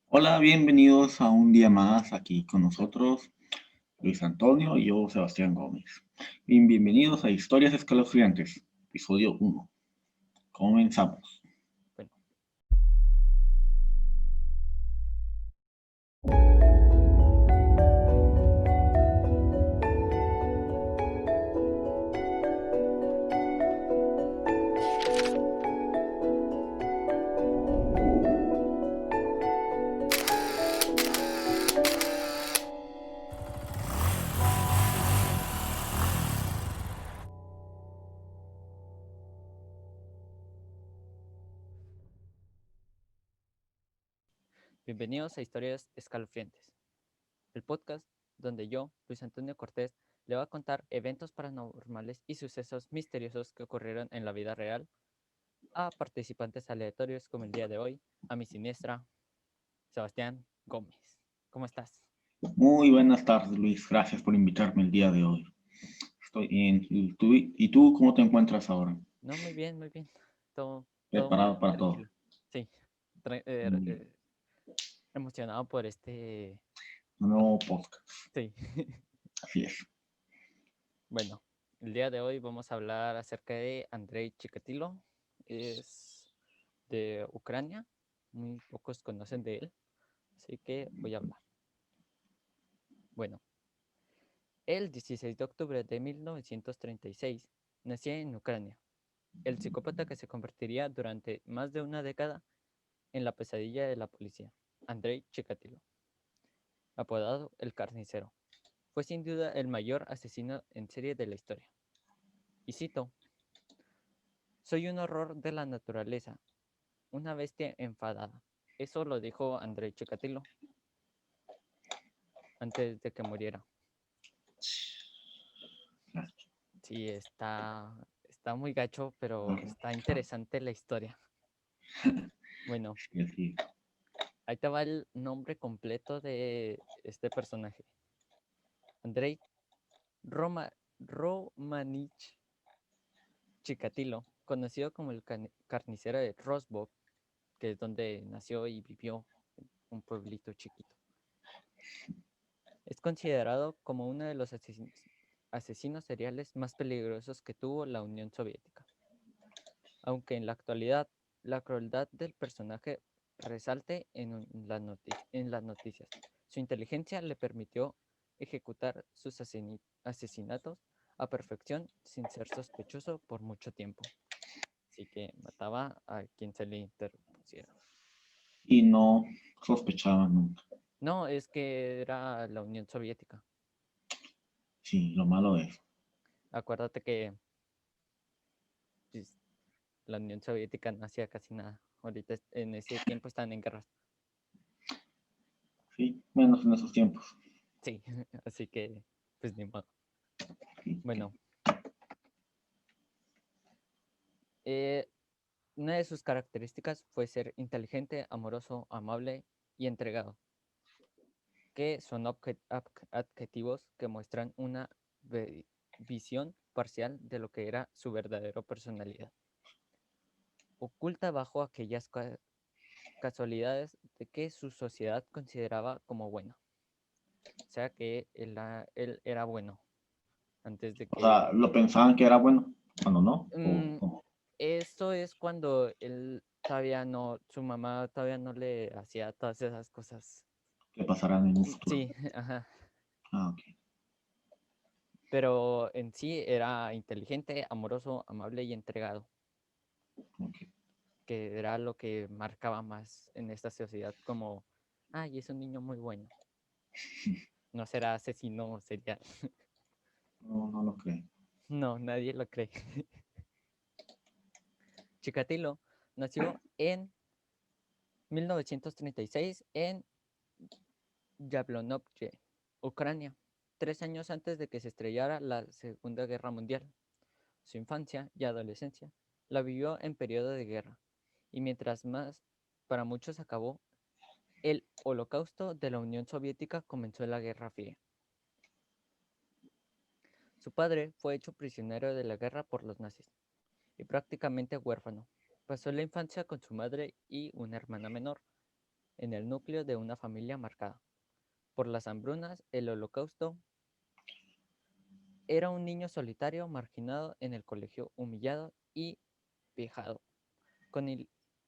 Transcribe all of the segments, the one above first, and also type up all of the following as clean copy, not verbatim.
Hola, bienvenidos a un día más aquí con nosotros, Luis Antonio y yo, Sebastián Gómez. Bienvenidos a Historias Escalofriantes, episodio 1. Comenzamos. Bueno, bienvenidos a Historias Escalofriantes, el podcast donde yo, Luis Antonio Cortés, le voy a contar eventos paranormales y sucesos misteriosos que ocurrieron en la vida real a participantes aleatorios como el día de hoy, a mi siniestra, Sebastián Gómez. ¿Cómo estás? Muy buenas tardes, Luis. Gracias por invitarme el día de hoy. Estoy bien. ¿Y tú cómo te encuentras ahora? No, muy bien, muy bien. Todo muy ¿Preparado para todo? tranquilo. Sí, Muy bien. emocionado por este... Un nuevo podcast. Sí. Así es. Bueno, el día de hoy vamos a hablar acerca de Andrei Chikatilo. Es de Ucrania. Muy pocos conocen de él, así que voy a hablar. Bueno, el 16 de octubre de 1936 nació en Ucrania, el psicópata que se convertiría durante más de una década en la pesadilla de la policía, Andrei Chikatilo, apodado el Carnicero. Fue sin duda el mayor asesino en serie de la historia. Y cito: soy un horror de la naturaleza, una bestia enfadada. Eso lo dijo Andrei Chikatilo antes de que muriera. Sí, está muy gacho, pero está interesante la historia. Bueno, Sí, así es. ahí te va el nombre completo de este personaje. Andrei Romanich Chikatilo, conocido como el carnicero de Rosbov, que es donde nació y vivió, en un pueblito chiquito. Es considerado como uno de los asesinos seriales más peligrosos que tuvo la Unión Soviética, aunque en la actualidad la crueldad del personaje resalte en las noticias. Su inteligencia le permitió ejecutar sus asesinatos a perfección sin ser sospechoso por mucho tiempo. Así que mataba a quien se le interpusiera. Y no sospechaba nunca. No, es que era la Unión Soviética. Sí, lo malo es. Acuérdate que pues, la Unión Soviética no hacía casi nada. Ahorita en ese tiempo están en guerras. Sí, menos en esos tiempos. Sí, así que pues ni modo. Sí, Bueno, eh, una de sus características fue ser inteligente, amoroso, amable y entregado, que son adjetivos que muestran una visión parcial de lo que era su verdadera personalidad, oculta bajo aquellas casualidades de que su sociedad consideraba como bueno. O sea que él era bueno antes de o sea, que... lo pensaban que era bueno, cuando no. Mm, Esto es cuando él todavía no, su mamá todavía no le hacía todas esas cosas. Que pasarán en un futuro. Sí, ajá. Ah, ok. Pero en sí era inteligente, amoroso, amable y entregado, Ok. que era lo que marcaba más en esta sociedad como, ay, es un niño muy bueno. No será asesino serial. No, no lo creo. No, nadie lo cree. Chikatilo nació en 1936 en Yablonobye, Ucrania, 3 años antes de que se estrellara la Segunda Guerra Mundial. Su infancia y adolescencia la vivió en periodo de guerra, y mientras más para muchos acabó el holocausto de la Unión Soviética, comenzó la Guerra Fría. Su padre fue hecho prisionero de la guerra por los nazis y prácticamente huérfano. Pasó la infancia con su madre y una hermana menor. en el núcleo de una familia marcada por las hambrunas, el holocausto. Era un niño solitario, marginado en el colegio, humillado y vejado, con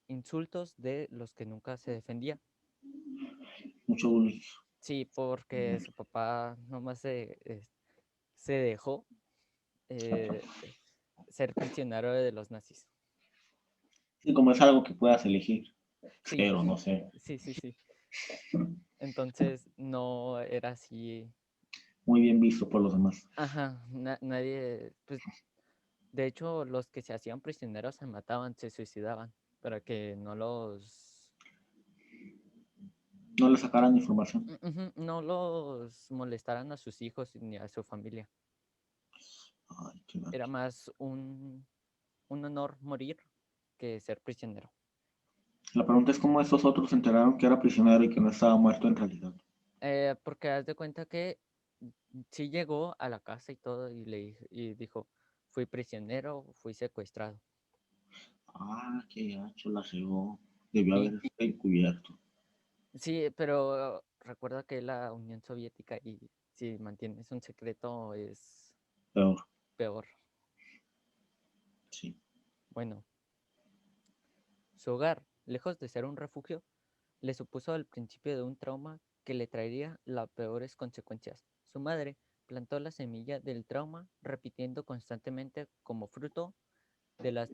insultos de los que nunca se defendía. Mucho bullying. Sí, porque su papá nomás se dejó eh, ser prisionero de los nazis. Sí, como es algo que puedas elegir, Sí, pero no sé, sí. Entonces no era así. muy bien visto por los demás. Ajá, nadie, pues de hecho los que se hacían prisioneros se mataban, se suicidaban, para que no No le sacaran información. no los molestaran a sus hijos ni a su familia. Ay, qué Era gacho. más un honor morir que ser prisionero. La pregunta es cómo estos otros se enteraron que era prisionero y que no estaba muerto en realidad. Porque haz de cuenta que sí llegó a la casa y todo y dijo, fui prisionero, fui secuestrado. Ah, qué gacho, la regó. Debió Sí, haber encubierto. sí, pero recuerda que la Unión Soviética y si mantienes un secreto es Peor, peor. sí. Bueno, su hogar, lejos de ser un refugio, le supuso al principio de un trauma que le traería las peores consecuencias. Su madre plantó la semilla del trauma repitiendo constantemente como fruto de las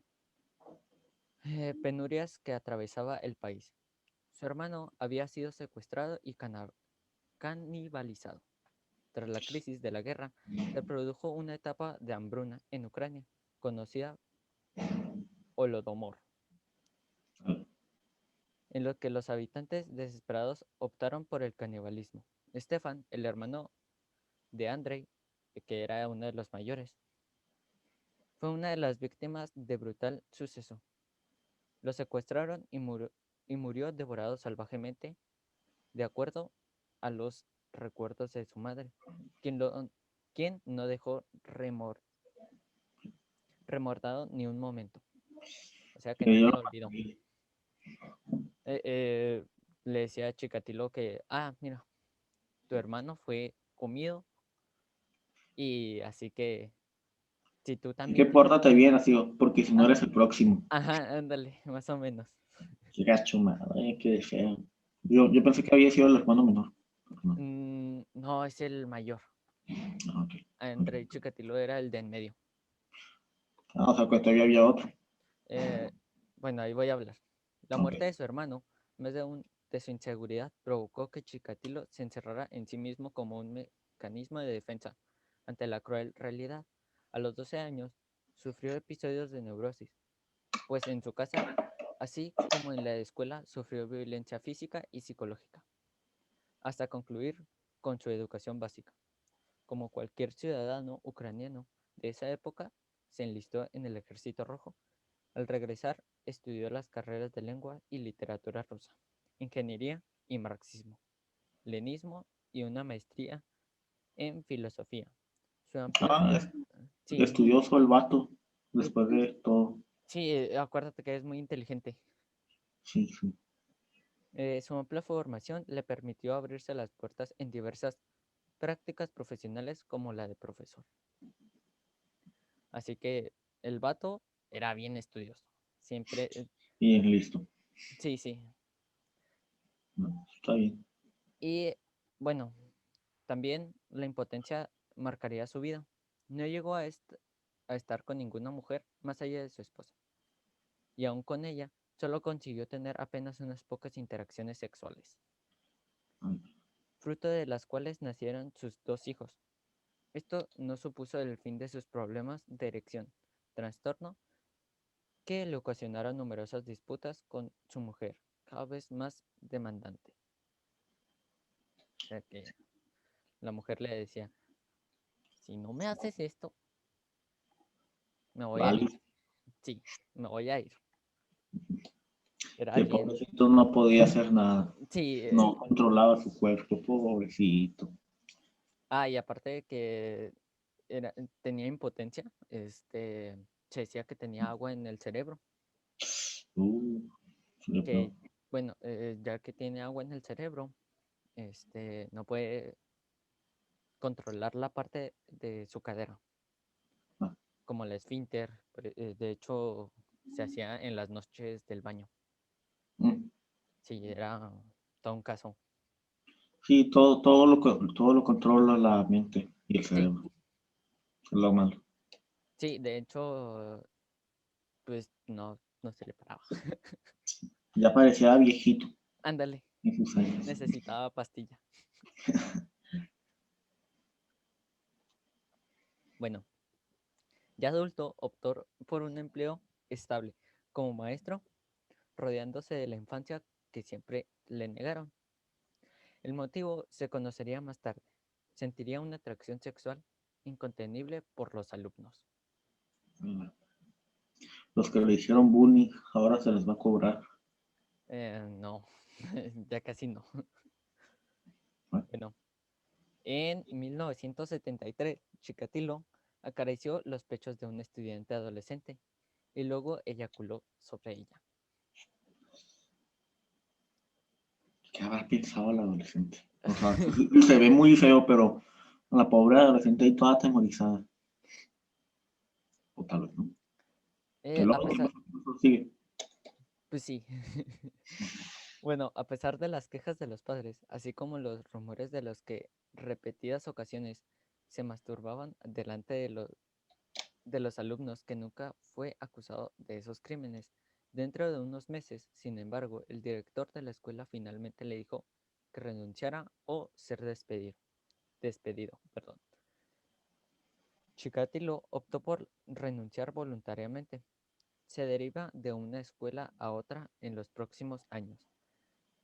penurias que atravesaba el país. Su hermano había sido secuestrado y canibalizado. Tras la crisis de la guerra, se produjo una etapa de hambruna en Ucrania, conocida Holodomor, en lo que los habitantes desesperados optaron por el canibalismo. Stefan, el hermano de Andrei, que era uno de los mayores, fue una de las víctimas de brutal suceso. Lo secuestraron y murió devorado salvajemente, de acuerdo a los recuerdos de su madre, quien, lo, quien no dejó remordado ni un momento. O sea que Le dio nadie la lo olvidó. familia. Eh, eh, Le decía a Chikatilo que, mira, tu hermano fue comido y así que si tú Así que también tienes... pórtate bien, así, porque si no Ah, eres el próximo. ajá, ándale, más o menos. Qué gacho, madre, qué feo. Yo pensé que había sido el hermano menor. No, No, es el mayor. ok. Ok. Andrei Chikatilo era el de en medio. Ah, o sea, que todavía había otro. Eh, bueno, ahí voy a hablar. La Ok. muerte de su hermano, en vez de su inseguridad, provocó que Chikatilo se encerrara en sí mismo como un mecanismo de defensa ante la cruel realidad. A los 12 años, sufrió episodios de neurosis, pues en su casa, así como en la escuela, sufrió violencia física y psicológica, hasta concluir con su educación básica. Como cualquier ciudadano ucraniano de esa época, se enlistó en el Ejército Rojo. Al regresar, estudió las carreras de lengua y literatura rusa, ingeniería y marxismo, lenismo y una maestría en filosofía. Su amplia Ah, sí, estudioso el vato, después de todo. sí, acuérdate que es muy inteligente. Sí, sí. Su amplia formación le permitió abrirse las puertas en diversas prácticas profesionales como la de profesor. Así que el vato era bien estudioso. Siempre, Bien, listo. sí. No, está bien. Y bueno, también la impotencia marcaría su vida. No llegó a estar con ninguna mujer más allá de su esposa. Y aún con ella, solo consiguió tener apenas unas pocas interacciones sexuales, fruto de las cuales nacieron sus dos hijos. Esto no supuso el fin de sus problemas de erección, trastorno que le ocasionaron numerosas disputas con su mujer, cada vez más demandante. O sea que la mujer le decía, si no me haces esto, me voy a ir. Vale. Sí, me voy a ir. Era Que bien. pobrecito no podía hacer nada. Sí, No controlaba su cuerpo, pobrecito. y aparte de que tenía impotencia, se decía que tenía agua en el cerebro, Uh, sí, que, pero Bueno, ya que tiene agua en el cerebro, no puede controlar la parte de su cadera, Ah, como el esfínter. De hecho, se hacía en las noches del baño. mm. Sí, era todo un caso. Sí, todo lo controla la mente y el Sí, cerebro. Es lo malo. sí, de hecho, pues no se le paraba. Ya parecía viejito Ándale, en sus años. necesitaba pastilla. Bueno, ya adulto optó por un empleo estable como maestro, rodeándose de la infancia que siempre le negaron. El motivo se conocería más tarde. Sentiría una atracción sexual incontenible por los alumnos. Los que le hicieron bullying, ahora se les va a cobrar. No, ya casi no. ¿No? Bueno, en 1973, Chikatilo acarició los pechos de un estudiante adolescente y luego eyaculó sobre ella. ¿Qué habrá pensado el adolescente? O sea, se ve muy feo, pero la pobre adolescente ahí toda atemorizada. O tal vez, ¿no? El A otro pesar, sigue. pues sí. Bueno, a pesar de las quejas de los padres, así como los rumores de los que repetidas ocasiones se masturbaban delante de los alumnos, que nunca fue acusado de esos crímenes. Dentro de unos meses, sin embargo, el director de la escuela finalmente le dijo que renunciara o ser despedido, perdón. Chikatilo optó por renunciar voluntariamente. Se deriva de una escuela a otra en los próximos años,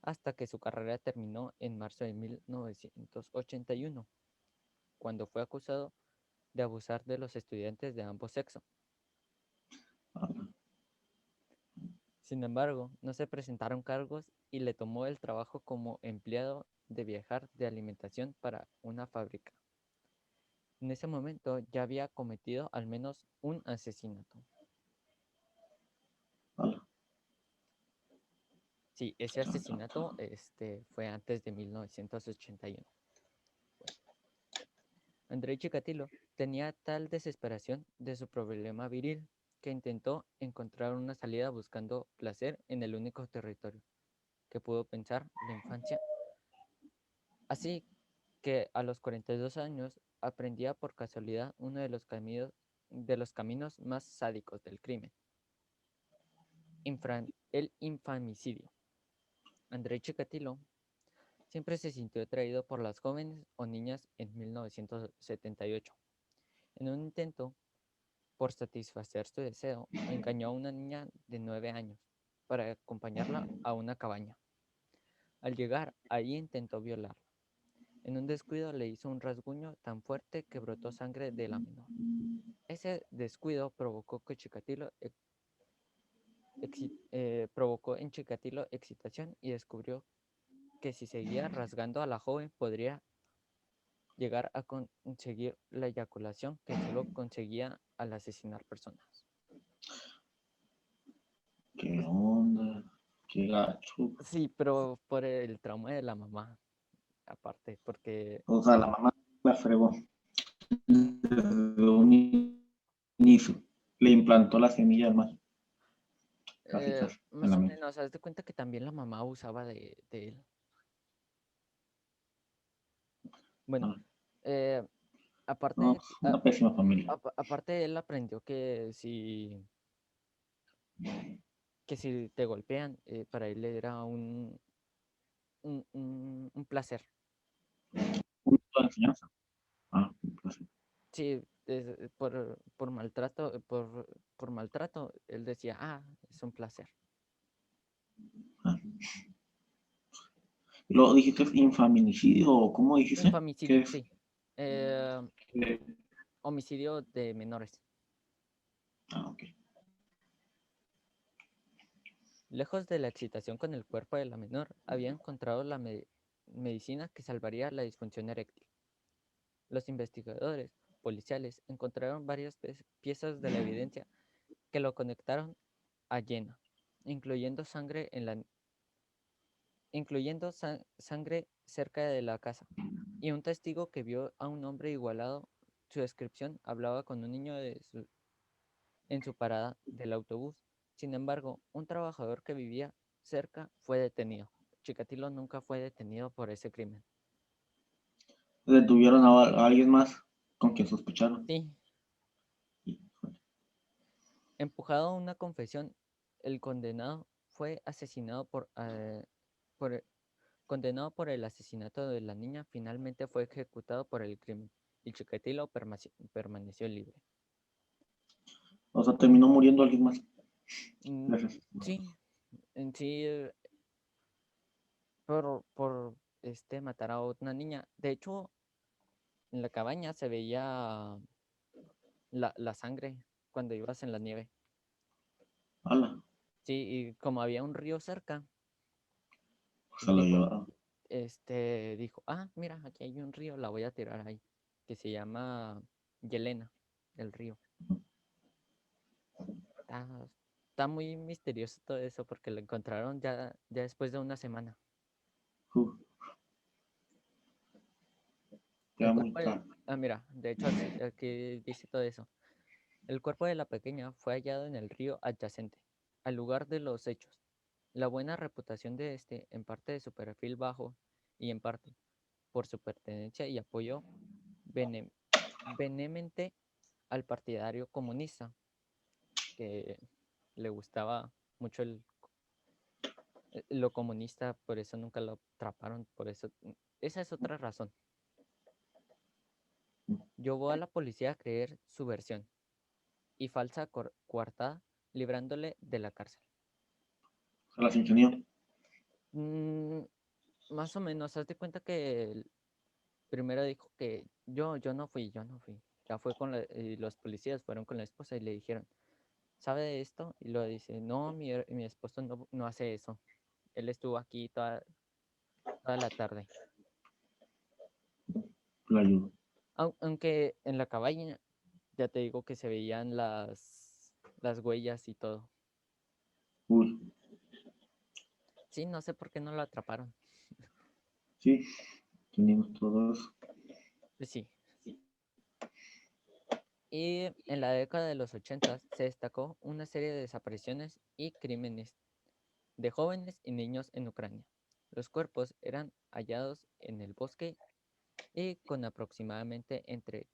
hasta que su carrera terminó en marzo de 1981, cuando fue acusado de abusar de los estudiantes de ambos sexos. Sin embargo, no se presentaron cargos y le tomó el trabajo como empleado de viajar de alimentación para una fábrica. En ese momento ya había cometido al menos un asesinato. Sí, ese asesinato fue antes de 1981. Bueno, Andrei Chikatilo tenía tal desesperación de su problema viril que intentó encontrar una salida buscando placer en el único territorio que pudo pensar la infancia. Así que a los 42 años aprendía por casualidad uno de los caminos más sádicos del crimen, el infamicidio. Andrei Chikatilo siempre se sintió atraído por las jóvenes o niñas en 1978. En un intento por satisfacer su deseo, engañó a una niña de 9 años para acompañarla a una cabaña. Al llegar, ahí intentó violarla. En un descuido le hizo un rasguño tan fuerte que brotó sangre de la menor. Ese descuido provocó en Chikatilo excitación y descubrió que si seguía rasgando a la joven podría llegar a conseguir la eyaculación que solo conseguía al asesinar personas. ¿Qué onda? ¿Qué gacho? Sí, pero por el trauma de la mamá, aparte, porque O sea, la mamá la fregó desde un inicio. Le implantó la semilla al mal, casi casi, en más la o mente. menos, haz de cuenta que también la mamá abusaba de él. Bueno, Ah, eh, no, aparte, pues, una pésima familia. aparte él aprendió que si te golpean, para él era un placer. Un método de enseñanza. Ah, pues sí. Sí, por maltrato, por maltrato, él decía, es un placer. Ah. Y luego dijiste infaminicidio, ¿o cómo dijiste? ¿Qué Infamicidio, es? sí. Eh, ¿Qué? Homicidio de menores. Ah, ok. Lejos de la excitación con el cuerpo de la menor, había encontrado la medicina que salvaría la disfunción eréctil. Los investigadores policiales encontraron varias piezas de la evidencia que lo conectaron a Jenna, incluyendo sangre incluyendo sangre cerca de la casa. Y un testigo que vio a un hombre igualado, su descripción hablaba con un niño en su parada del autobús. Sin embargo, un trabajador que vivía cerca fue detenido. Chikatilo nunca fue detenido por ese crimen. Detuvieron a alguien más con quien sospecharon. Sí, empujado a una confesión, el condenado fue asesinado por condenado por el asesinato de la niña, finalmente fue ejecutado por el crimen y Chikatilo permaneció libre. O sea, terminó muriendo alguien más. Mm, Gracias. sí, en sí, por matar a una niña. De hecho, en la cabaña se veía la sangre cuando ibas en la nieve. Ala, Sí, y como había un río cerca, se el lo tipo llevaron. dijo, mira, aquí hay un río, la voy a tirar ahí, que se llama Yelena, el río. Está, está muy misterioso todo eso porque lo encontraron ya después de una semana. Uf, El ya muy cuerpo de, tarde. mira, de hecho aquí dice todo eso. El cuerpo de la pequeña fue hallado en el río adyacente, al lugar de los hechos. La buena reputación de en parte de su perfil bajo y en parte por su pertenencia y apoyo bene- vehemente al partidario comunista, que le gustaba mucho lo comunista, por eso nunca lo atraparon, por eso, esa es otra razón. Llevó a la policía a creer su versión y falsa coartada, librándole de la cárcel. Se las ingenió. Mm, más o menos, haz de cuenta que primero dijo que yo no fui, yo no fui. Ya fue y los policías fueron con la esposa y le dijeron, ¿sabe de esto? Y lo dice, no, mi esposo no hace eso. Él estuvo aquí toda la tarde. La ayudó. Aunque en la cabaña, ya te digo que se veían las huellas y todo. Uy, Sí, no sé por qué no lo atraparon. sí, teníamos todo eso. Pues sí. Y en la década de los 80 se destacó una serie de desapariciones y crímenes de jóvenes y niños en Ucrania. Los cuerpos eran hallados en el bosque y con aproximadamente entre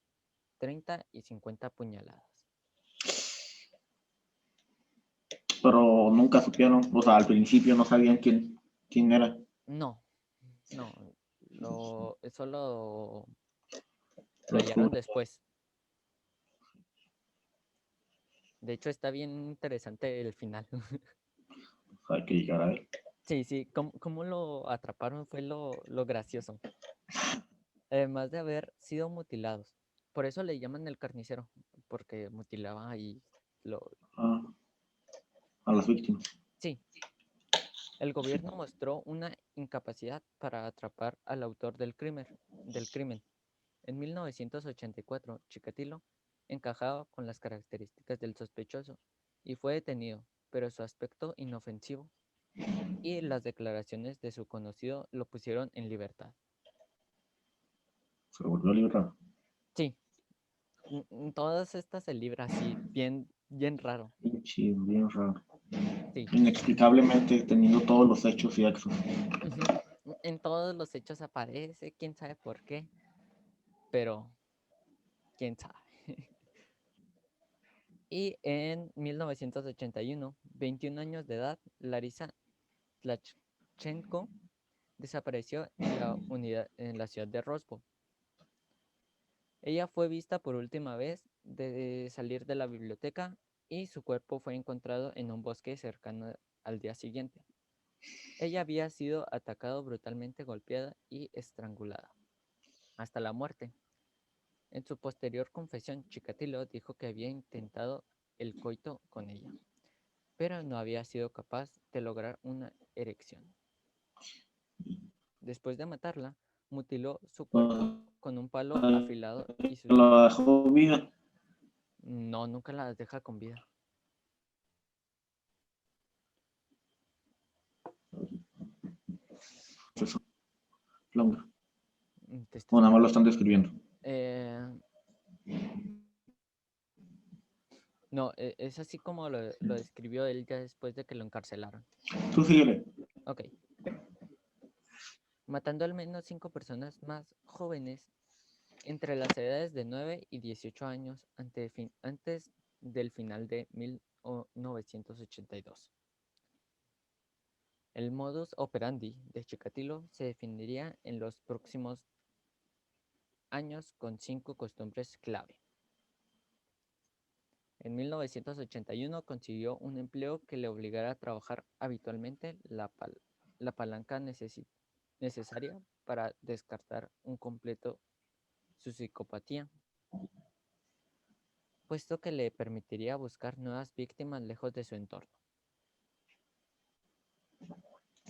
30 y 50 puñaladas. Pero nunca supieron, o sea, al principio no sabían quién era. No, no, eso lo Lo hallaron descubrió. después. De hecho, está bien interesante el final. Hay que llegar a él. Sí, sí, cómo lo atraparon fue lo gracioso. Además de haber sido mutilados. Por eso le llaman el carnicero, porque mutilaba y lo... Ah, a las víctimas. Sí, el gobierno mostró una incapacidad para atrapar al autor del crimen. En 1984, Chikatilo encajaba con las características del sospechoso y fue detenido, pero su aspecto inofensivo y las declaraciones de su conocido lo pusieron en libertad. Se volvió a librar. Sí, todas estas se libra así, bien, bien raro. Pinche, bien raro. Sí. Inexplicablemente teniendo todos los hechos y actos. Ujú. En todos los hechos aparece, quién sabe por qué, pero quién sabe. Y en 1981, 21 años de edad, Larisa Tlachchenko desapareció en la ciudad de Rosbo. Ella fue vista por última vez de salir de la biblioteca y su cuerpo fue encontrado en un bosque cercano al día siguiente. Ella había sido atacada brutalmente, golpeada y estrangulada hasta la muerte. En su posterior confesión, Chikatilo dijo que había intentado el coito con ella, pero no había sido capaz de lograr una erección. Después de matarla, mutiló su cuerpo con un palo afilado y sus... La dejó vida. No, nunca las deja con vida. eso? Longa. Te O nada más lo están describiendo. No, es así como lo describió él ya después de que lo encarcelaron. Tú síguele. Ok. Matando al menos 5 personas más jóvenes entre las edades de 9 y 18 años antes del final de 1982. El modus operandi de Chikatilo se definiría en los próximos años con 5 costumbres clave. En 1981 consiguió un empleo que le obligara a trabajar habitualmente la palanca necesaria para descartar un completo su psicopatía, puesto que le permitiría buscar nuevas víctimas lejos de su entorno.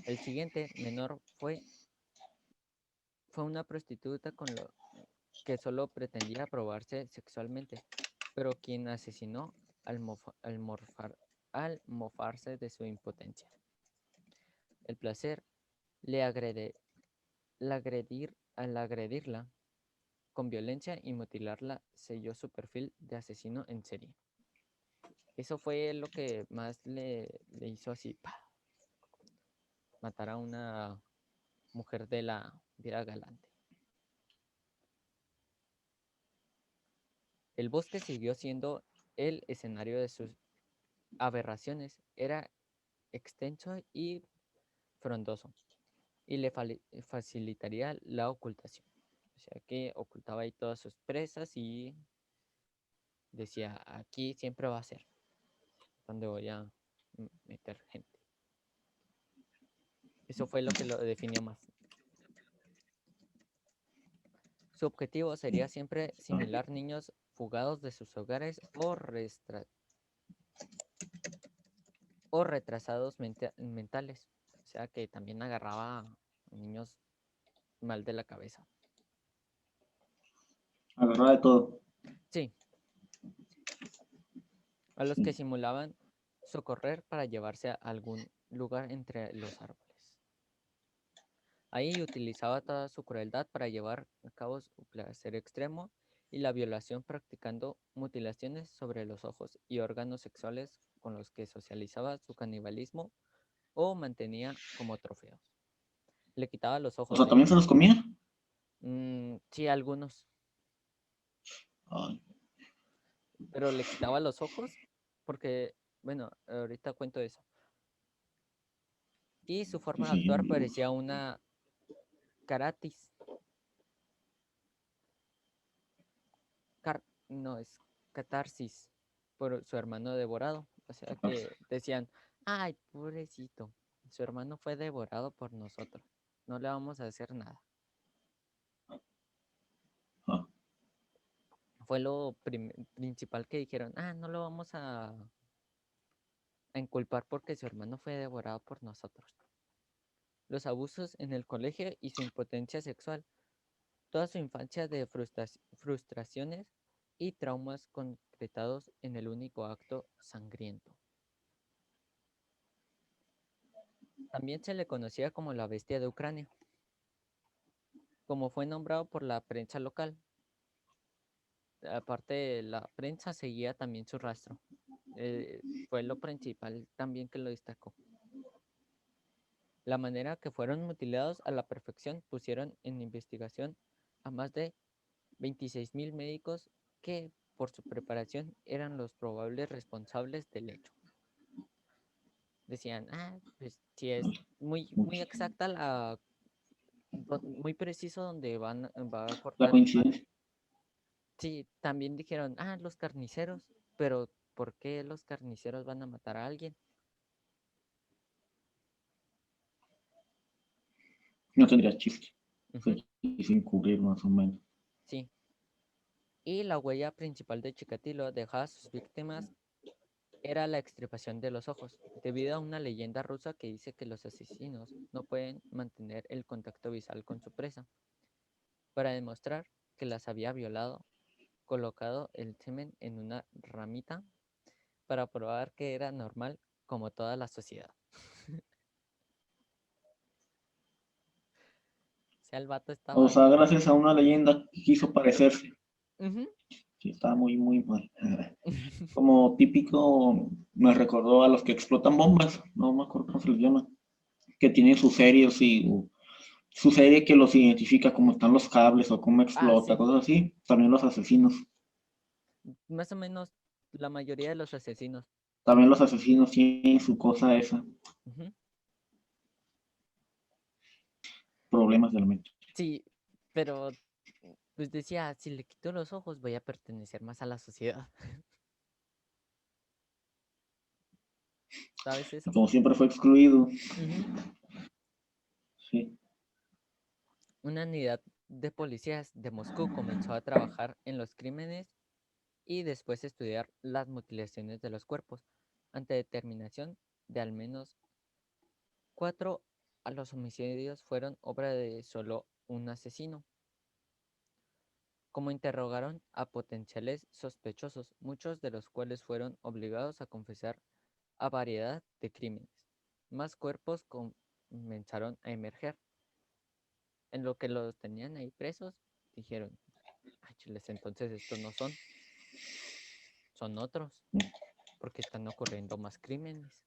El siguiente menor fue una prostituta con lo que solo pretendía probarse sexualmente, pero quien asesinó al mofarse de su impotencia. El placer al agredirla con violencia y mutilarla selló su perfil de asesino en serie. Eso fue lo que más le hizo así, ¡pah!, matar a una mujer de la vida galante. El bosque siguió siendo el escenario de sus aberraciones. Era extenso y frondoso y le facilitaría la ocultación. O sea que ocultaba ahí todas sus presas y decía, aquí siempre va a ser donde voy a meter gente. Eso fue lo que lo definió más. Su objetivo sería siempre similar niños fugados de sus hogares o retrasados mentales. O sea que también agarraba a niños mal de la cabeza. Agarraba de todo. Sí, a los que simulaban socorrer para llevarse a algún lugar entre los árboles. Ahí utilizaba toda su crueldad para llevar a cabo su placer extremo y la violación, practicando mutilaciones sobre los ojos y órganos sexuales con los que socializaba su canibalismo o mantenía como trofeos. Le quitaba los O ojos, sea, ¿también se los comía? Sí, algunos, Ay, pero le quitaba los ojos porque, bueno, ahorita cuento eso. Y su forma de sí, actuar parecía una caratis. No, es catarsis por su hermano devorado. O sea que decían, ay, pobrecito, su hermano fue devorado por nosotros. No le vamos a hacer nada. ah, Fue lo principal que dijeron, no lo vamos a inculpar porque su hermano fue devorado por nosotros. Los abusos en el colegio y su impotencia sexual. Toda su infancia de frustraciones y traumas concretados en el único acto sangriento. También se le conocía como la bestia de Ucrania, como fue nombrado por la prensa local. Aparte, la prensa seguía también su rastro. Fue lo principal también que lo destacó. La manera que fueron mutilados a la perfección pusieron en investigación a más de 26.000 médicos que por su preparación eran los probables responsables del hecho. Decían, pues si es muy, muy exacta muy preciso donde va a la cortar el mal. coincidencia. Sí, también dijeron, los carniceros, pero ¿por qué los carniceros van a matar a alguien? No tendría chiste. Ujú, Sin cubrir más o menos. sí. Y la huella principal de Chikatilo dejaba a sus víctimas era la extirpación de los ojos, debido a una leyenda rusa que dice que los asesinos no pueden mantener el contacto visual con su presa. Para demostrar que las había violado, colocado el semen en una ramita para probar que era normal como toda la sociedad. sea, el vato O estaba... sea, gracias a una leyenda que quiso parecerse. Ujú. Sí, estaba muy, muy mal. Como típico, me recordó a los que explotan bombas, no me acuerdo cómo se les llama, que tienen sus series y su serie que los identifica cómo están los cables o cómo Ah, explota, sí, cosas así. También los asesinos. más o menos la mayoría de los asesinos. También los asesinos tienen su cosa esa, Ujú. problemas de la mente. Sí, pero pues decía, si le quito los ojos voy a pertenecer más a la sociedad. ¿Sabes Y eso? como siempre fue excluido, Ujú. sí. Una unidad de policías de Moscú comenzó a trabajar en los crímenes y después estudiar las mutilaciones de los cuerpos, ante determinación de al menos 4 a los homicidios fueron obra de solo un asesino. Como interrogaron a potenciales sospechosos, muchos de los cuales fueron obligados a confesar a variedad de crímenes. Más cuerpos comenzaron a emerger. En lo que los tenían ahí presos, dijeron, ay, chiles, entonces estos no son, son otros, porque están ocurriendo más crímenes.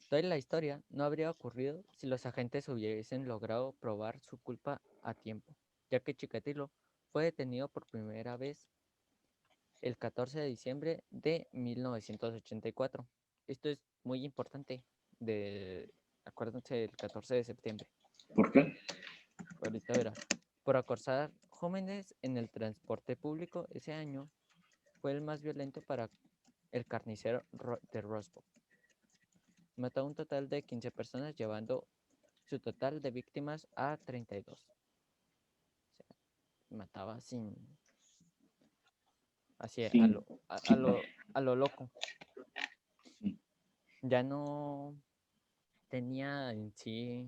Toda la historia no habría ocurrido si los agentes hubiesen logrado probar su culpa a tiempo, ya que Chikatilo fue detenido por primera vez el 14 de diciembre de 1984. Esto es muy importante, acuérdense del 14 de septiembre. ¿Por qué? Ahorita verás. Por acosar jóvenes en el transporte público ese año fue el más violento para el carnicero de Roswell. Mató a un total de 15 personas, llevando su total de víctimas a 32. O sea, mataba sin... así, Sí, sí, a lo loco. sí, Ya no tenía en sí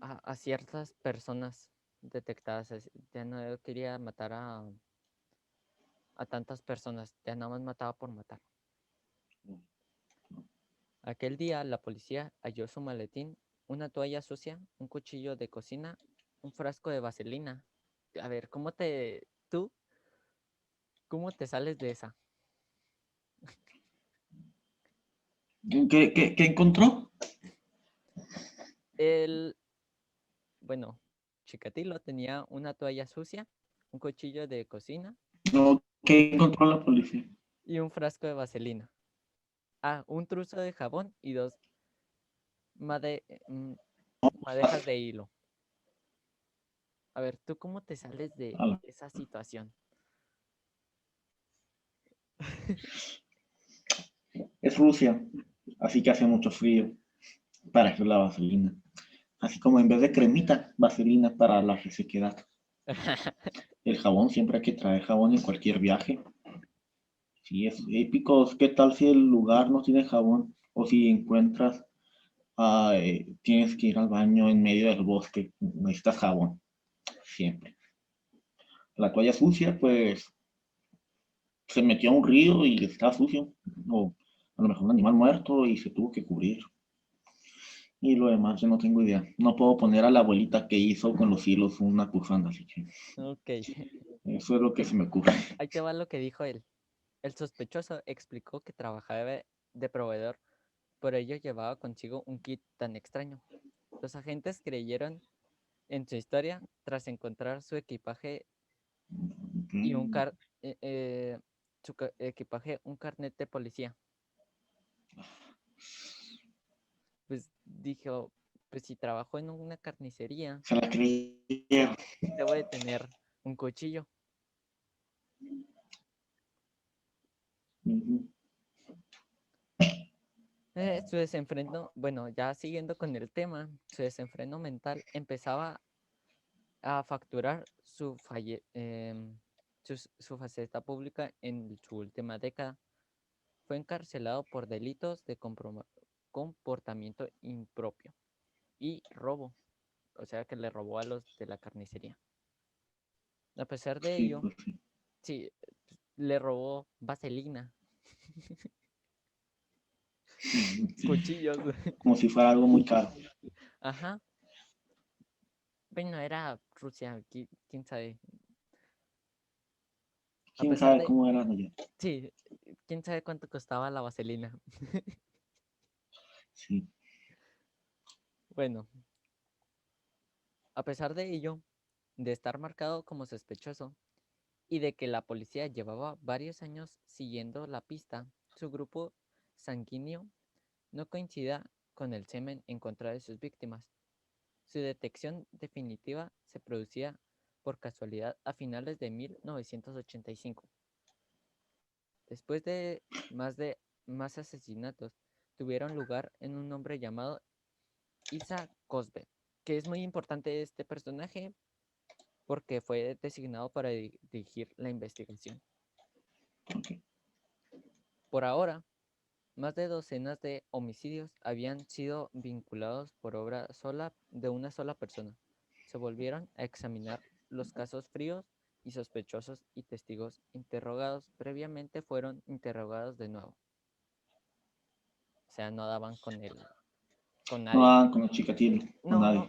a ciertas personas detectadas. Ya no quería matar a tantas personas. Ya nada más mataba por matar. Aquel día la policía halló su maletín, una toalla sucia, un cuchillo de cocina, un frasco de vaselina. A ver, cómo te sales de esa? ¿Qué encontró? El, bueno, Chikatilo tenía una toalla sucia, un cuchillo de cocina No, ¿qué encontró la policía? y un frasco de vaselina. Ah, un trozo de jabón y dos made- mm, madejas de hilo. A ver, ¿tú cómo te sales de Ala, esa situación? es Rusia, así que hace mucho frío para hacer la vaselina. Así como en vez de cremita, vaselina para la resequedad. El jabón, siempre hay que traer jabón en cualquier viaje. Si es épico, ¿qué tal si el lugar no tiene jabón? O si encuentras, tienes que ir al baño en medio del bosque, necesitas jabón, siempre. La toalla sucia, pues se metió a un río y estaba sucio. O a lo mejor un animal muerto y se tuvo que cubrir. Y lo demás, yo no tengo idea. No puedo poner a la abuelita que hizo con los hilos una bufanda, así que Ok, eso es lo que se me ocurre. ahí te va lo que dijo él. El sospechoso explicó que trabajaba de proveedor, por ello llevaba consigo un kit tan extraño. Los agentes creyeron en su historia tras encontrar su equipaje y equipaje, un carnet de policía. Pues dijo, pues si trabajo en una carnicería, Se la creyeron. debo de tener un cuchillo. Su desenfreno, bueno, ya siguiendo con el tema, su desenfreno mental empezaba a facturar su faceta pública en su última década. Fue encarcelado por delitos de comportamiento impropio y robo, o sea que le robó a los de la carnicería. A pesar de Sí, ello, pues sí. sí, le robó vaselina. Sí, cuchillos. como si fuera algo muy caro. Ajá. Bueno, era Rusia, quién sabe. A ¿Quién pesar sabe de, cómo eran allá? sí, quién sabe cuánto costaba la vaselina. Sí. Bueno, a pesar de ello, de estar marcado como sospechoso y de que la policía llevaba varios años siguiendo la pista, su grupo sanguíneo no coincidía con el semen en contra de sus víctimas. Su detección definitiva se producía por casualidad a finales de 1985. Después de más asesinatos tuvieron lugar en un hombre llamado Isa Cosbe, que es muy importante este personaje porque fue designado para dirigir la investigación. Ok. Por ahora, más de docenas de homicidios habían sido vinculados por obra sola de una sola persona. Se volvieron a examinar los casos fríos y sospechosos y testigos interrogados previamente fueron interrogados de nuevo. O sea, no daban con No nadie. daban con el Chikatilo, con No, nadie. no,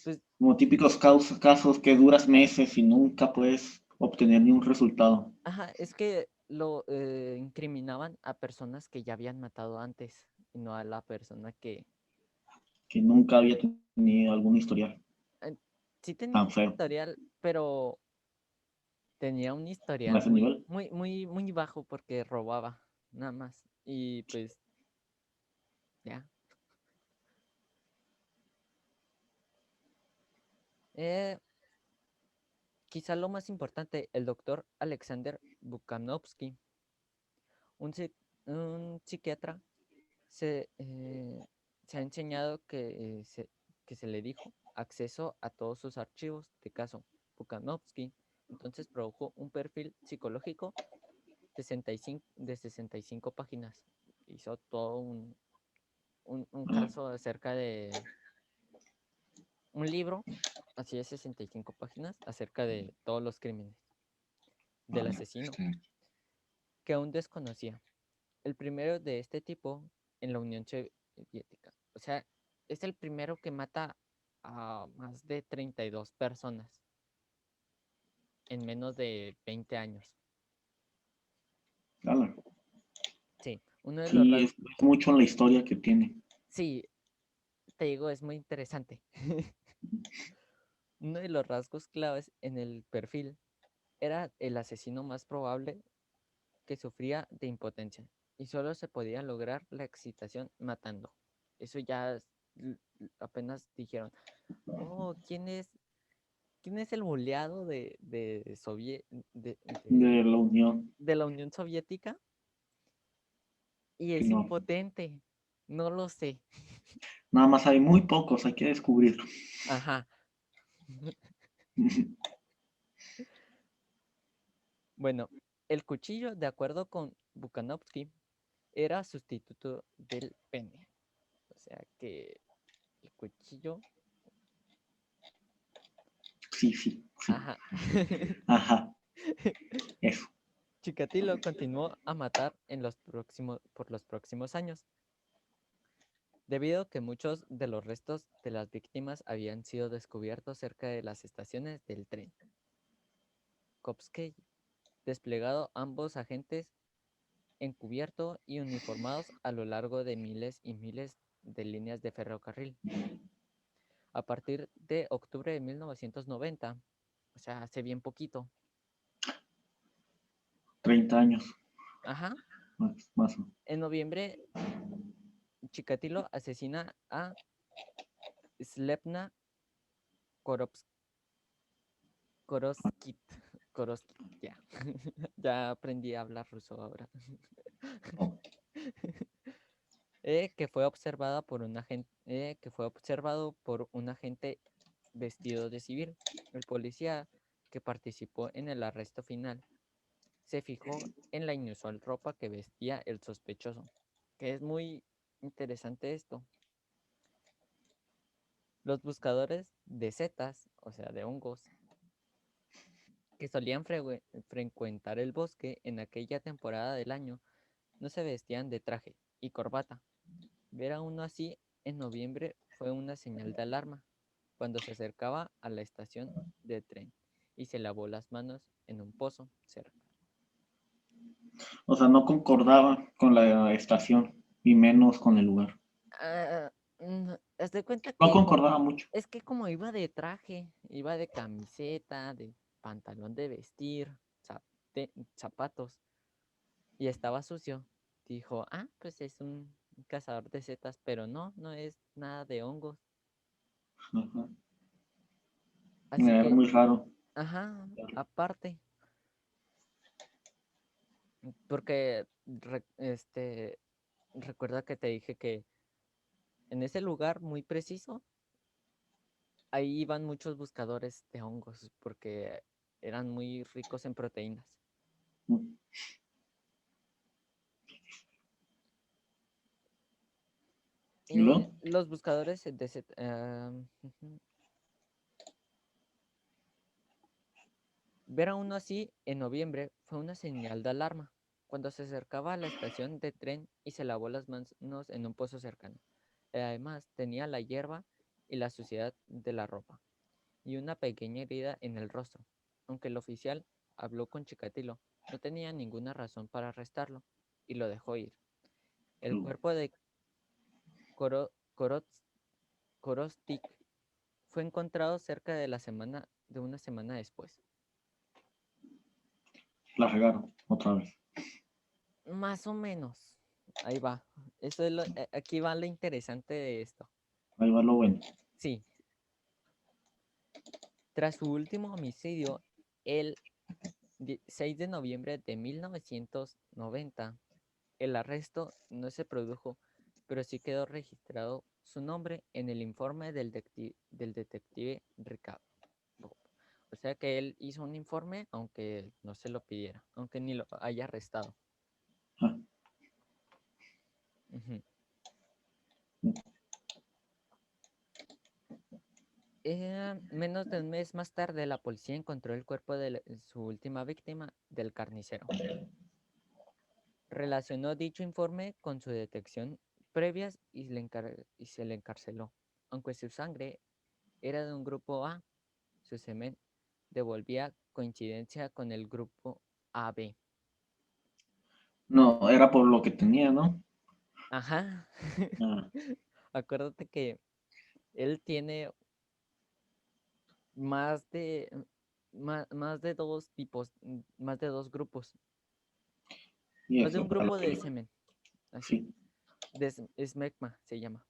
pues, Como típicos casos que duras meses y nunca puedes obtener ni un resultado. ajá, es que lo incriminaban a personas que ya habían matado antes y no a la persona que Que nunca había tenido algún historial eh, sí tenía tan un feo historial, pero tenía un a historial ese muy, nivel. muy, muy, muy bajo porque robaba, nada más. Y pues, ya. Eh, Quizá lo más importante, el doctor Alexander Bukanovsky, un, un psiquiatra, se, eh, se ha enseñado que se le dijo acceso a todos sus archivos de caso. Bukanovsky entonces produjo un perfil psicológico 65 páginas. Hizo todo un Ah, caso acerca de un libro, así de 65 páginas, acerca de todos los crímenes del vale, asesino, que aún desconocía. El primero de este tipo en la Unión Soviética. O sea, es el primero que mata a más de 32 personas en menos de 20 años. claro. Sí, uno de los Sí, rasgos, es mucho en la historia que tiene. sí, te digo, es muy interesante. Uno de los rasgos claves en el perfil era el asesino más probable que sufría de impotencia y solo se podía lograr la excitación matando. Eso ya apenas dijeron, oh, quién es el boleado De la Unión. de la Unión Soviética? Y Que es no. impotente, no lo sé. Nada más hay muy pocos, hay que descubrir. Ajá. Bueno, el cuchillo, de acuerdo con Bukanovsky, era sustituto del pene. O sea que el cuchillo, Sí, sí, sí. ajá. Ajá, eso. Chikatilo continuó a matar por los próximos años, debido a que muchos de los restos de las víctimas habían sido descubiertos cerca de las estaciones del tren. Kopsky, desplegado ambos agentes encubierto y uniformados a lo largo de miles y miles de líneas de ferrocarril. A partir de octubre de 1990, o sea, hace bien poquito, 30 años, ajá, más. en noviembre Chikatilo asesina a Slepna Koroskit. Koroskit, ya. Ya aprendí a hablar ruso ahora. Oh, Que fue observada por un agente, que fue observado por un agente vestido de civil. El policía que participó en el arresto final se fijó en la inusual ropa que vestía el sospechoso, que es muy interesante esto. Los buscadores de setas, o sea, de hongos, que solían frecuentar el bosque en aquella temporada del año, no se vestían de traje. y corbata. Ver a uno así en noviembre fue una señal de alarma cuando se acercaba a la estación de tren y se lavó las manos en un pozo cerca. O sea, no concordaba con la estación y menos con el lugar. Haz de cuenta No que concordaba mucho. es que como iba de traje, iba de camiseta, de pantalón de vestir, zapatos, y estaba sucio, dijo, pues es un cazador de setas, pero no, no es nada de hongos. Ajá. Así Era que, muy raro. ajá, aparte, porque recuerda que te dije que en ese lugar muy preciso, ahí iban muchos buscadores de hongos, porque eran muy ricos en proteínas. ¿Y Y luego? los buscadores ujú. Ver a uno así en noviembre fue una señal de alarma cuando se acercaba a la estación de tren y se lavó las manos en un pozo cercano. Además, tenía la hierba y la suciedad de la ropa y una pequeña herida en el rostro. Aunque el oficial habló con Chikatilo, no tenía ninguna razón para arrestarlo y lo dejó ir. El cuerpo de Koro- Korots- Korostik fue encontrado cerca de una semana después. La regaron otra vez. Más o menos. Ahí va. Aquí va lo interesante de esto. Ahí va lo bueno. Sí, tras su último homicidio, el 6 de noviembre de 1990, el arresto no se produjo, pero sí quedó registrado su nombre en el informe del detective Ricardo. O sea que él hizo un informe aunque no se lo pidiera, aunque ni lo haya arrestado. Ah, Ujú. Menos de un mes más tarde, la policía encontró el cuerpo de su última víctima, del carnicero. Relacionó dicho informe con su detección previas y se le encarceló. Aunque su sangre era de un grupo A, su semen devolvía coincidencia con el grupo AB. no, era por lo que tenía, ¿no? Ajá. Ah, Acuérdate que él tiene más de, más de dos tipos, más de dos grupos, y más de eso, un para lo grupo de que semen, así, sí, esmegma se llama.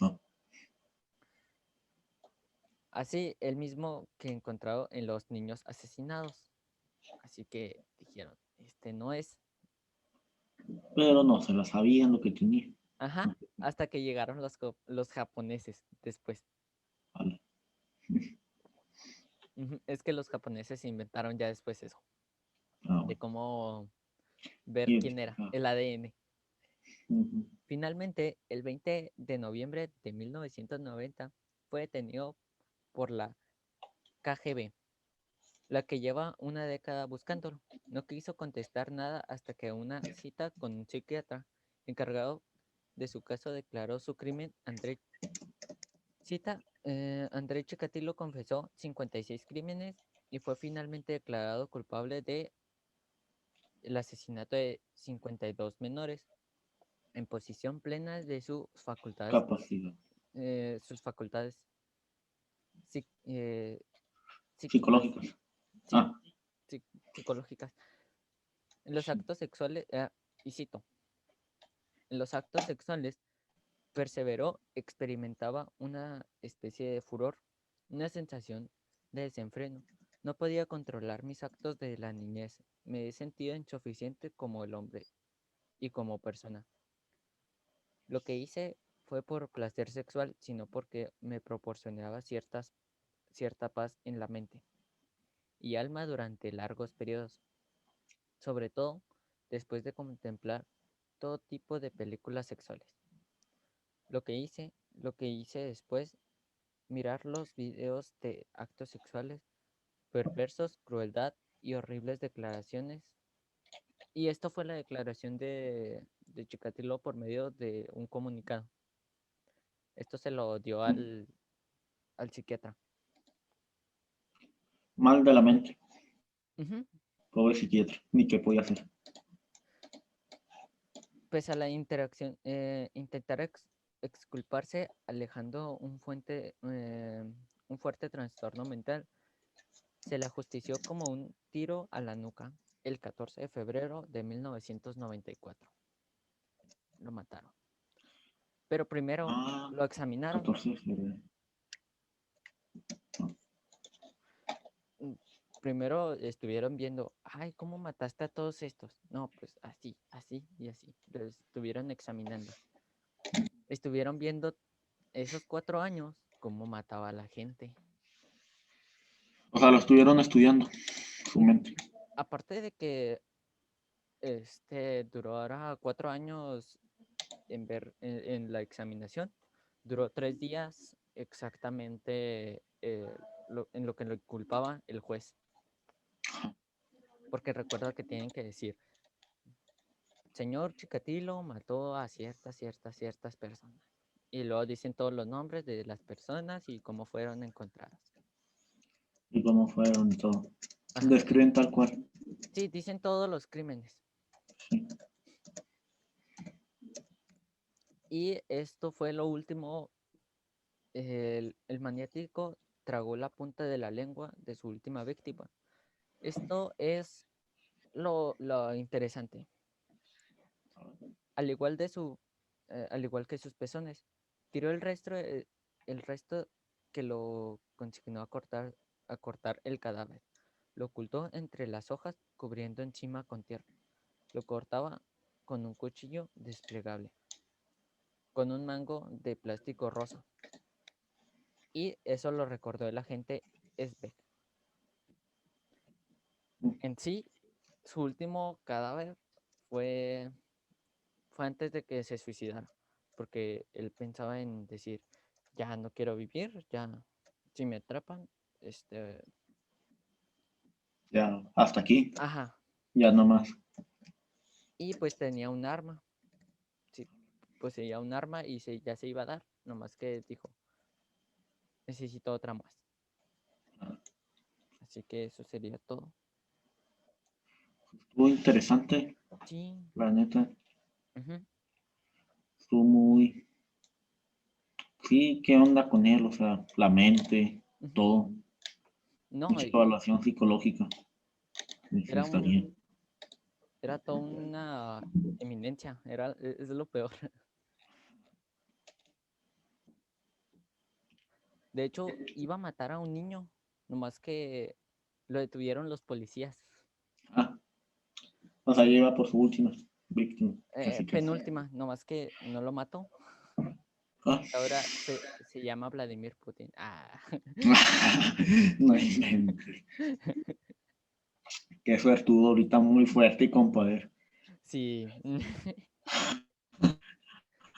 no. Así, el mismo que encontrado en los niños asesinados. Así que dijeron, este no es. Pero no, se la sabían lo que tenía. Ajá, hasta que llegaron los japoneses después. Vale. Ujú, es que los japoneses inventaron ya después eso, Ah, de bueno. cómo ver quién era, Identificado. el ADN. Ujú. Finalmente, el 20 de noviembre de 1990, fue detenido por la KGB, la que lleva una década buscándolo. No quiso contestar nada hasta que una cita con un psiquiatra encargado de su caso declaró su crimen. Andrei Chikatilo confesó 56 crímenes y fue finalmente declarado culpable de el asesinato de 52 menores en posición plena de Capacidad. sus facultades eh, psíquicas, Psicológicas. sí, Ah, psicológicas. En los sí. actos sexuales, y cito, en los actos sexuales perseveró, experimentaba una especie de furor, una sensación de desenfreno. No podía controlar mis actos de la niñez. Me he sentido insuficiente como el hombre y como persona. Lo que hice fue por placer sexual, sino porque me proporcionaba cierta paz en la mente y alma durante largos periodos, sobre todo después de contemplar todo tipo de películas sexuales. Lo que hice después, mirar los videos de actos sexuales, perversos, crueldad y horribles declaraciones. Y esto fue la declaración de Chikatilo por medio de un comunicado. Esto se lo dio al psiquiatra. Mal de la mente. Ujú. Pobre psiquiatra. Ni qué podía hacer. Pese a la intentar exculparse alejando un fuerte trastorno mental, se le ajustició como un tiro a la nuca el 14 de febrero de 1994. Lo mataron. Pero primero Ah, lo examinaron. 14 de febrero. mm, Primero estuvieron viendo, ay, ¿cómo mataste a todos estos? No, pues así, así y así. Los estuvieron examinando. Estuvieron viendo esos 4 años cómo mataba a la gente. O sea, lo estuvieron estudiando. Su mente. Aparte de que duró ahora 4 años en la examinación, duró 3 días exactamente en lo que lo culpaba el juez. Porque recuerda que tienen que decir, señor Chikatilo mató a ciertas personas. Y luego dicen todos los nombres de las personas y cómo fueron encontradas. Y cómo fueron y todo. Ajá. Describen tal cual. Sí, dicen todos los crímenes. Sí. Y esto fue lo último. El maniático tragó la punta de la lengua de su última víctima. Esto es lo interesante. Al igual, al igual que sus pezones, tiró el resto que lo consignó a cortar el cadáver. Lo ocultó entre las hojas, cubriendo encima con tierra. Lo cortaba con un cuchillo desplegable, con un mango de plástico rosa. Y eso lo recordó el agente Esbeck. En sí, su último cadáver fue, fue antes de que se suicidara, porque él pensaba en decir, ya no quiero vivir, ya si me atrapan, Ya, hasta aquí. ajá, Ya no más. y pues tenía un arma, sí, poseía un arma y ya se iba a dar, nomás que dijo, necesito otra más. Así que eso sería todo. Estuvo interesante, Sí, la neta. ujú, Estuvo muy. Sí, ¿qué onda con él? O sea, la mente, ujú. todo. No, Mucha evaluación psicológica. era Necesitaría. era toda una eminencia, es lo peor. De hecho, iba a matar a un niño, nomás que lo detuvieron los policías. Ah, o sea, lleva por su última víctima. Casi, casi. Penúltima, nomás que no lo mató. Ah. Ahora se llama Vladimir Putin. Ah. No inventes. Qué suertudo, ahorita muy fuerte y con poder. Sí. No,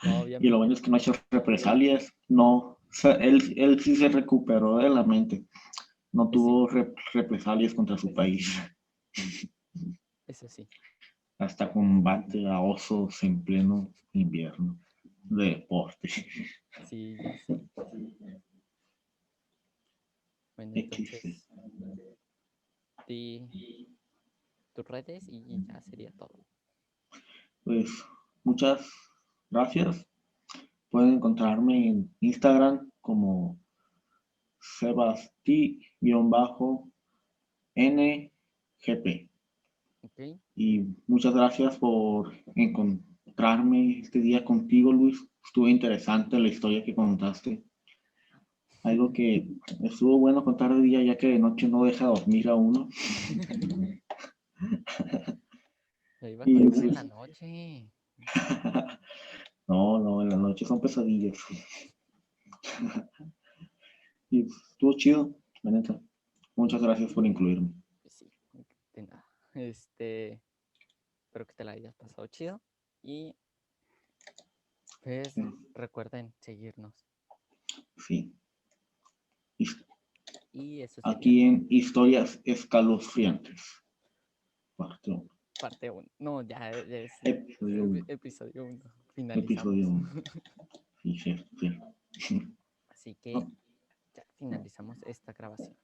Y lo obviamente. bueno es que no ha hecho represalias. No, o sea, él sí se recuperó de la mente. No Sí, tuvo represalias contra su país. eso sí. Hasta combate a osos en pleno invierno de deporte. Sí, ya sé. Bueno, XD. entonces, di tus redes y ya sería todo. Pues muchas gracias. Pueden encontrarme en Instagram como sebasti-ngp. ¿Ok? Y muchas gracias por encontrarme este día contigo, Luis. Estuvo interesante la historia que contaste. Algo que estuvo bueno contar de día, ya que de noche no deja dormir a uno. Lo iba a Y contar en la pues, noche. no, no, en la noche son pesadillas. Y pues, estuvo chido, la neta. Muchas gracias por incluirme. Sí, de nada. Espero que te la hayas pasado chido. Y pues recuerden seguirnos. Sí. Y eso sería Aquí todo. en Historias Escalofriantes. Parte 1. parte 1. No, ya es Episodio 1. episodio 1. Episodio Finalizamos. 1. Sí. Así que ya finalizamos esta grabación.